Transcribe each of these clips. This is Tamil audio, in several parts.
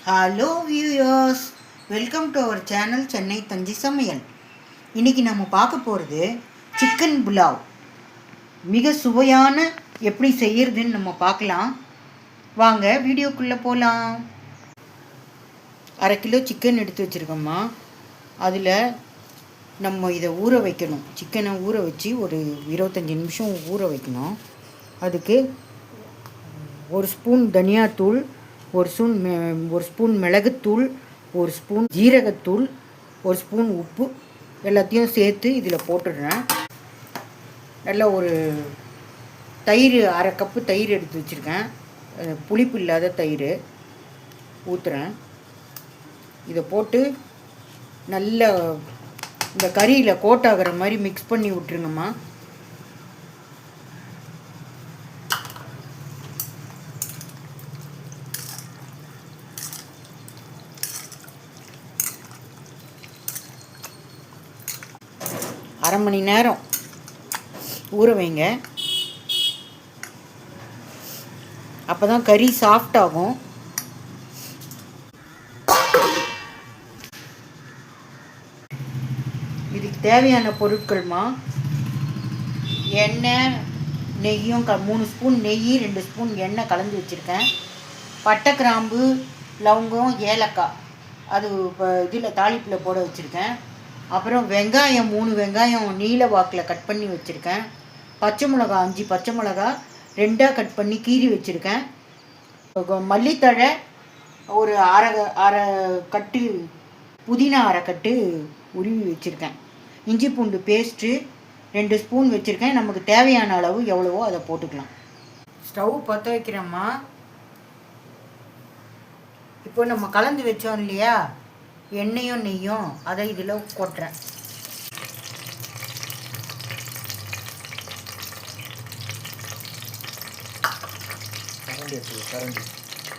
Hello viewers, welcome to our channel Chennai தஞ்சி சமையல். இன்றைக்கி நம்ம பார்க்க போகிறது சிக்கன் புலாவ். மிக சுவையான எப்படி செய்யறதுன்னு நம்ம பார்க்கலாம். வாங்க வீடியோக்குள்ளே போகலாம். 1/2 கிலோ சிக்கன் எடுத்து வச்சுருக்கோம்மா. அதில் நம்ம இதை ஊற வைக்கணும். சிக்கனை ஊற வச்சு ஒரு 25 நிமிஷம் ஊற வைக்கணும். அதுக்கு 1 ஸ்பூன் தனியாத்தூள், ஒரு ஸ்பூன் மிளகுத்தூள், 1 ஸ்பூன் ஜீரகத்தூள், 1 ஸ்பூன் உப்பு எல்லாத்தையும் சேர்த்து இதில் போட்டுடுறேன். நல்லா ஒரு தயிர் 1/2 கப்பு தயிர் எடுத்து வச்சுருக்கேன். புளிப்பு இல்லாத தயிர் ஊற்றுறேன். இதை போட்டு நல்லா இந்த கறியில் கோட்டாகிற மாதிரி மிக்ஸ் பண்ணி விட்டுருங்கம்மா. அரை மணி நேரம் ஊற வைங்க. அப்போ தான் கறி சாஃப்ட் ஆகும். இதுக்கு தேவையான பொருட்கள்மா, எண்ணெய், நெய்யும் 3 ஸ்பூன் நெய், 2 ஸ்பூன் எண்ணெய் கலந்து வச்சுருக்கேன். பட்டை, கிராம்பு, லவங்கம், ஏலக்காய் அது இப்போ இதில் தாளிப்பில் போட வச்சுருக்கேன். அப்புறம் வெங்காயம் 3 வெங்காயம் நீல வாக்கில் கட் பண்ணி வச்சுருக்கேன். பச்சை மிளகா 5 பச்சை மிளகா 2ஆக கட் பண்ணி கீறி வச்சுருக்கேன். மல்லித்தழை ஒரு அரை கட்டு, புதினா 1/2 கட்டு உருவி வச்சுருக்கேன். இஞ்சி பூண்டு பேஸ்ட்டு 2 ஸ்பூன் வச்சுருக்கேன். நமக்கு தேவையான அளவு எவ்வளவோ அதை போட்டுக்கலாம். ஸ்டவ் பற்ற வைக்கிறோம்மா. இப்போ நம்ம கலந்து வச்சோம் இல்லையா எண்ணெயும் நெய்யும், அதை இதில் கொட்டுறேன்.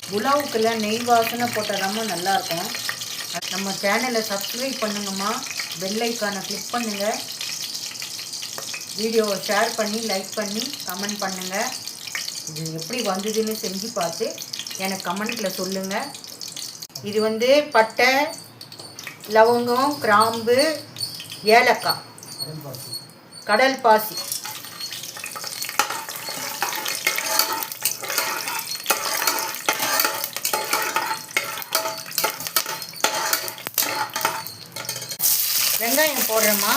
புலாவுக்கெல்லாம் நெய் வாசனை போட்டாதாம்மா நல்லாயிருக்கும். நம்ம சேனலை சப்ஸ்கிரைப் பண்ணுங்கம்மா. பெல் ஐக்கானை கிளிக் பண்ணுங்கள். வீடியோவை ஷேர் பண்ணி லைக் பண்ணி கமெண்ட் பண்ணுங்கள். இது எப்படி வந்ததுன்னு செஞ்சு பார்த்து எனக்கு கமெண்ட்டில் சொல்லுங்கள். இது பட்டை, லவங்கம், கிராம்பு, ஏலக்காய், கடல் பாசி, வெங்காயம் போடுறேம்மா.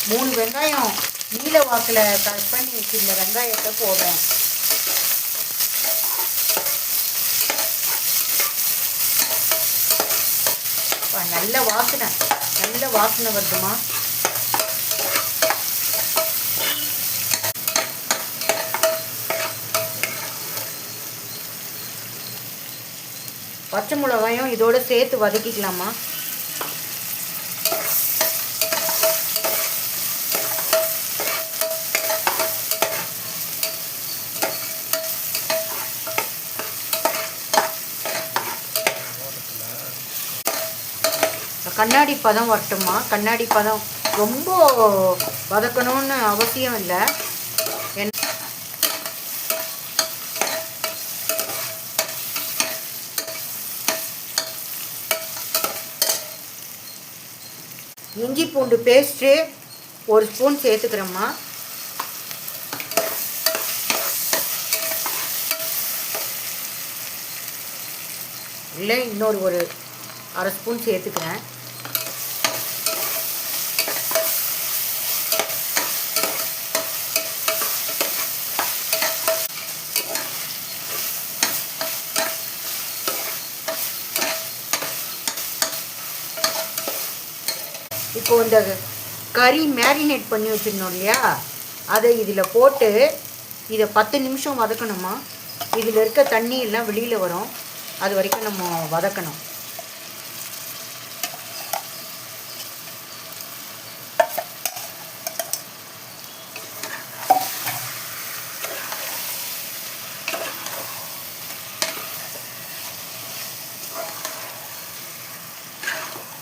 3 வெங்காயம் நீல வாக்கில் கட் பண்ணி வச்சுருந்த வெங்காயத்தை போடுறேன். நல்ல வாசனை வருதுமா. பச்சை மிளகாயும் இதோட சேர்த்து வதக்கிக்கலாமா. கண்ணாடி பதம் வரட்டுமா. கண்ணாடி பதம் ரொம்ப வதக்கணும்னு அவசியம் இல்லை. இஞ்சி பூண்டு பேஸ்ட்டு 1 ஸ்பூன் சேர்த்துக்கிறேம்மா. இல்லை இன்னொரு 1/2 ஸ்பூன் சேர்த்துக்கிறேன். இப்போ இந்த கறி மேரினேட் பண்ணி வச்சுருந்தோம் இல்லையா, அதை இதில் போட்டு இதை 10 நிமிஷம் வதக்கணுமா. இதில் இருக்க தண்ணி எல்லாம் வெளியில் வரும். அது வரைக்கும் நம்ம வதக்கணும்.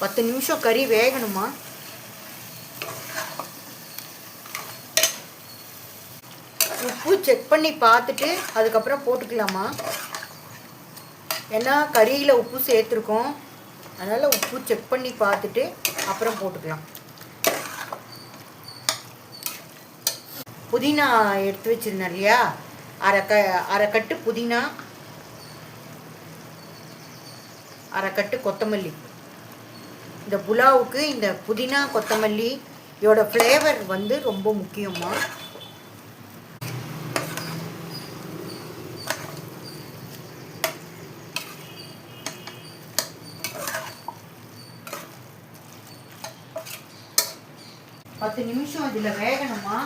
பத்து நிமிஷம் கறி வேகணுமா. உப்பு செக் பண்ணி பார்த்துட்டு அதுக்கப்புறம் போட்டுக்கலாமா. ஏன்னா கறியில் உப்பு சேர்த்துருக்கோம், அதனால் உப்பு செக் பண்ணி பார்த்துட்டு அப்புறம் போட்டுக்கலாம். புதினா எடுத்து வச்சுருந்தேன் இல்லையா, அரை கட்டு புதினா, அரை கட்டு கொத்தமல்லி. இந்த புலாவுக்கு இந்த புதினா கொத்தமல்லி இதோட ஃப்ளேவர் வந்து ரொம்ப முக்கியமா. பத்து நிமிஷம் இதில் வேகணுமா.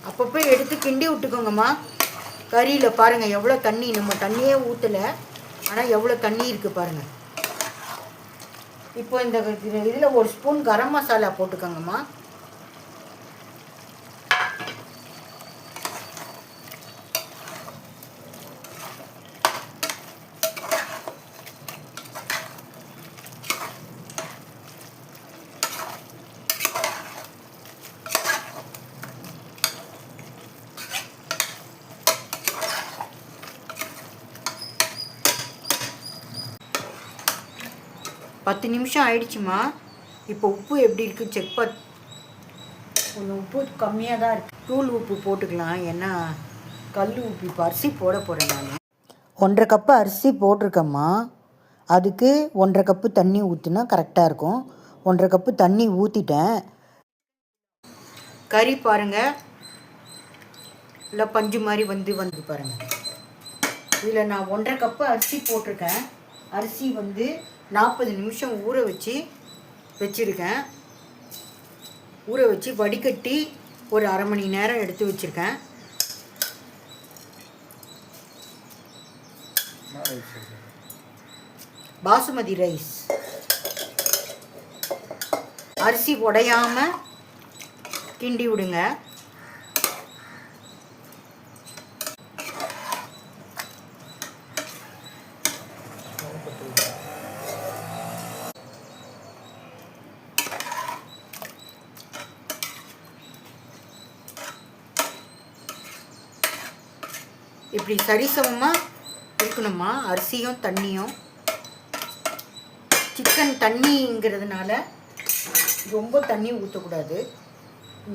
அப்பப்போ எடுத்து கிண்டி விட்டுக்கோங்கம்மா. கறியில் பாருங்கள் எவ்வளோ தண்ணி, நம்ம தண்ணியே ஊற்றலை, ஆனால் எவ்வளோ தண்ணி இருக்குது பாருங்கள். இப்போ இந்த இதில் ஒரு ஸ்பூன் கரம் மசாலா போட்டுக்கோங்கம்மா. பத்து நிமிஷம் ஆயிடுச்சுமா. இப்போ உப்பு எப்படி இருக்குது செக் கொஞ்சம் உப்பு கம்மியாக தான் இருக்குது. தூள் உப்பு போட்டுக்கலாம், ஏன்னா கல் உப்பு இப்போ அரிசி போட போகிறேன் நான். 1.5 கப்பு அரிசி போட்டிருக்கேம்மா. அதுக்கு 1.5 கப்பு தண்ணி ஊற்றினா கரெக்டாக இருக்கும். 1.5 கப்பு தண்ணி ஊற்றிட்டேன். கறி பாருங்கள் இல்லை பஞ்சு மாதிரி வந்து பாருங்கள். இதில் நான் 1.5 கப்பு அரிசி போட்டிருக்கேன். அரிசி வந்து 40 நிமிஷம் ஊற வச்சுருக்கேன். ஊற வச்சு வடிகட்டி ஒரு அரை மணி நேரம் எடுத்து வச்சுருக்கேன். பாசுமதி ரைஸ். அரிசி உடையாமல் கிண்டி விடுங்க. இப்படி சரிசமமாக இருக்கணுமா அரிசியும் தண்ணியும். சிக்கன் தண்ணிங்கிறதுனால ரொம்ப தண்ணி ஊற்றக்கூடாது.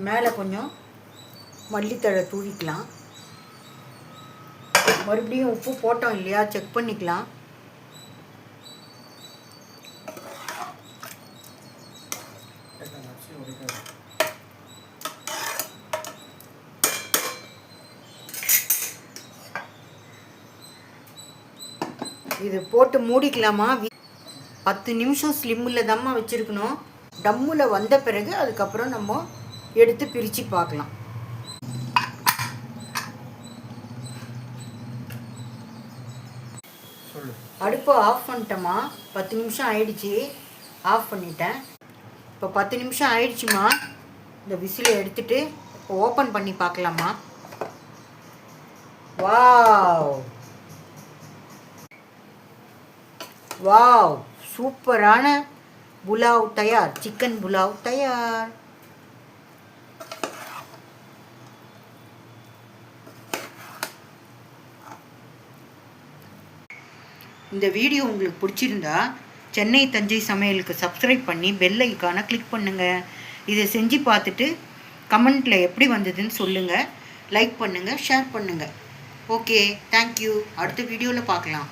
மேலே கொஞ்சம் மல்லித்தழை தூவிக்கலாம். மறுபடியும் உப்பு போட்டோம் இல்லையா, செக் பண்ணிக்கலாம். இது போட்டு மூடிக்கலாமா. 10 நிமிஷம் ஸ்லிம்மில் தாம்மா வச்சுருக்கணும். டம்மில் வந்த பிறகு அதுக்கப்புறம் நம்ம எடுத்து பிரித்து பார்க்கலாம். அடுப்பை ஆஃப் பண்ணிட்டேம்மா. 10 நிமிஷம் ஆயிடுச்சு, ஆஃப் பண்ணிட்டேன். இப்போ 10 நிமிஷம் ஆயிடுச்சுமா. இந்த விசிலை எடுத்துட்டு இப்போ ஓப்பன் பண்ணி பார்க்கலாமா. வாவ் வாவ், சூப்பரான புலாவ் தயார். சிக்கன் புலாவ் தயார். இந்த வீடியோ உங்களுக்கு பிடிச்சிருந்தா சென்னை தஞ்சை சமையலுக்கு சப்ஸ்கிரைப் பண்ணி பெல் ஐக்கானை கிளிக் பண்ணுங்கள். இதை செஞ்சு பார்த்துட்டு கமெண்ட்டில் எப்படி வந்ததுன்னு சொல்லுங்கள். லைக் பண்ணுங்கள், ஷேர் பண்ணுங்கள். Okay, thank you. அடுத்த வீடியோவில் பார்க்கலாம்.